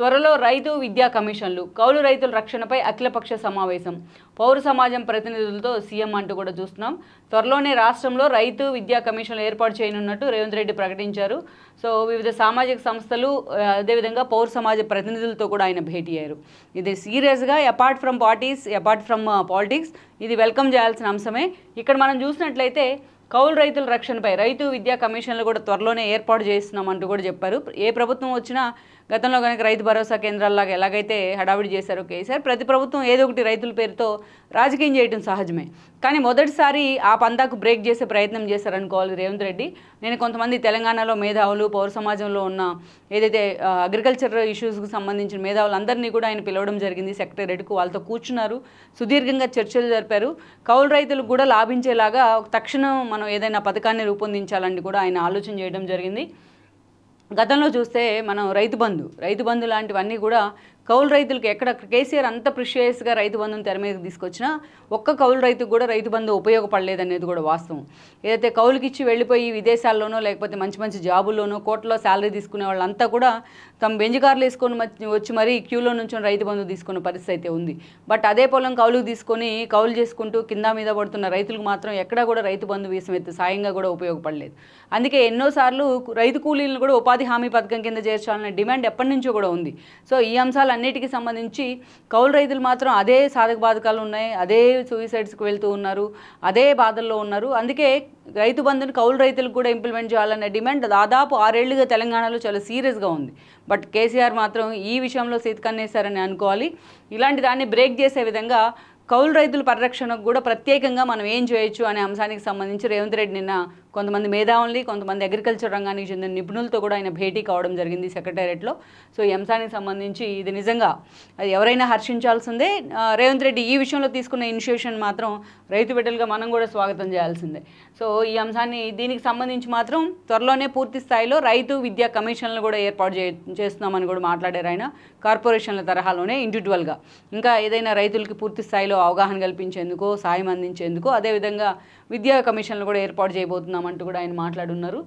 త్వరలో రైతు విద్యా కమిషన్లు, కౌలు రైతుల రక్షణపై అఖిలపక్ష సమావేశం, పౌర సమాజం ప్రతినిధులతో సీఎం అంటూ కూడా చూస్తున్నాం. త్వరలోనే రాష్ట్రంలో రైతు విద్యా కమిషన్లు ఏర్పాటు చేయనున్నట్టు రేవంత్ రెడ్డి ప్రకటించారు. సో వివిధ సామాజిక సంస్థలు అదేవిధంగా పౌర సమాజ ప్రతినిధులతో కూడా ఆయన భేటీ అయ్యారు. ఇది సీరియస్గా అపార్ట్ ఫ్రమ్ పాలిటిక్స్ ఇది వెల్కమ్ చేయాల్సిన అంశమే. ఇక్కడ మనం చూసినట్లయితే కౌలు రైతుల రక్షణపై రైతు విద్యా కమిషన్లు కూడా త్వరలోనే ఏర్పాటు చేస్తున్నామంటూ కూడా చెప్పారు. ఏ ప్రభుత్వం వచ్చినా గతంలో కనుక రైతు భరోసా కేంద్రాల్లాగా ఎలాగైతే హడావిడి చేశారో కేసీఆర్, ప్రతి ప్రభుత్వం ఏదో ఒకటి రైతుల పేరుతో రాజకీయం చేయడం సహజమే. కానీ మొదటిసారి ఆ పందాకు బ్రేక్ చేసే ప్రయత్నం చేశారనుకోవాలి రేవంత్ రెడ్డి. నేను కొంతమంది తెలంగాణలో మేధావులు, పౌర సమాజంలో ఉన్న ఏదైతే అగ్రికల్చర్ ఇష్యూస్కి సంబంధించిన మేధావులందరినీ కూడా ఆయన పిలవడం జరిగింది సెక్రటేరియట్కు. వాళ్ళతో కూర్చున్నారు, సుదీర్ఘంగా చర్చలు జరిపారు. కౌలు రైతులకు కూడా లాభించేలాగా తక్షణం మనం ఏదైనా పథకాన్ని రూపొందించాలని కూడా ఆయన ఆలోచన చేయడం జరిగింది. గతంలో చూస్తే మనం రైతు బంధు లాంటివన్నీ కూడా కౌలు రైతులకు ఎక్కడ కేసీఆర్ అంత ప్రిషియస్గా రైతు బంధుని తెర మీదకి తీసుకొచ్చినా ఒక్క కౌలు రైతుకు కూడా రైతు బంధు ఉపయోగపడలేదనేది కూడా వాస్తవం. ఏదైతే కౌలుకిచ్చి వెళ్ళిపోయి విదేశాల్లోనో లేకపోతే మంచి మంచి జాబుల్లోనో కోట్లలో శాలరీ తీసుకునే వాళ్ళంతా కూడా తమ బెంజికార్లు వేసుకొని వచ్చి మరీ క్యూలో నుంచి రైతు బంధు తీసుకున్న పరిస్థితి అయితే ఉంది. బట్ అదే పొలం కౌలుకు తీసుకొని కౌలు చేసుకుంటూ కింద మీద పడుతున్న రైతులకు మాత్రం ఎక్కడా కూడా రైతు బంధు వీసం ఎత్తి సాయంగా కూడా ఉపయోగపడలేదు. అందుకే ఎన్నోసార్లు రైతు కూలీలను కూడా ఉపాధి హామీ పథకం కింద చేర్చాలనే డిమాండ్ ఎప్పటి నుంచో కూడా ఉంది. సో ఈ అంశాలన్నిటికీ సంబంధించి కౌలు రైతులు మాత్రం అదే సాధక బాధకాలు ఉన్నాయి, అదే సూయిసైడ్స్కి వెళ్తూ ఉన్నారు, అదే బాధల్లో ఉన్నారు. అందుకే రైతు బంధుని కౌలు రైతులకు కూడా ఇంప్లిమెంట్ చేయాలనే డిమాండ్ దాదాపు 6 ఏళ్లుగా తెలంగాణలో చాలా సీరియస్గా ఉంది. బట్ కేసీఆర్ మాత్రం ఈ విషయంలో సీతకన్నేశారని అనుకోవాలి. ఇలాంటి దాన్ని బ్రేక్ చేసే విధంగా కౌలు రైతుల పరిరక్షణకు కూడా ప్రత్యేకంగా మనం ఏం చేయొచ్చు అనే అంశానికి సంబంధించి రేవంత్ రెడ్డి నిన్న కొంతమంది మేధావుల్ని, కొంతమంది అగ్రికల్చర్ రంగానికి చెందిన నిపుణులతో కూడా ఆయన భేటీ కావడం జరిగింది సెక్రటేరియట్లో. సో ఈ అంశానికి సంబంధించి ఇది నిజంగా అది ఎవరైనా హర్షించాల్సిందే. రేవంత్ రెడ్డి ఈ విషయంలో తీసుకున్న ఇనిషియేషన్ మాత్రం రైతు బిడ్డలుగా మనం కూడా స్వాగతం చేయాల్సిందే. సో ఈ అంశాన్ని దీనికి సంబంధించి మాత్రం త్వరలోనే పూర్తి స్థాయిలో రైతు విద్యా కమిషన్లు కూడా ఏర్పాటు చేస్తున్నామని కూడా మాట్లాడారు ఆయన. కార్పొరేషన్ల తరహాలోనే ఇండివిజువల్గా ఇంకా ఏదైనా రైతులకి పూర్తి స్థాయిలో అవగాహన కల్పించేందుకు, సాయం అందించేందుకు, అదేవిధంగా విద్యా కమిషన్లు కూడా ఏర్పాటు చేయబోతున్నామంటూ కూడా ఆయన మాట్లాడున్నారు.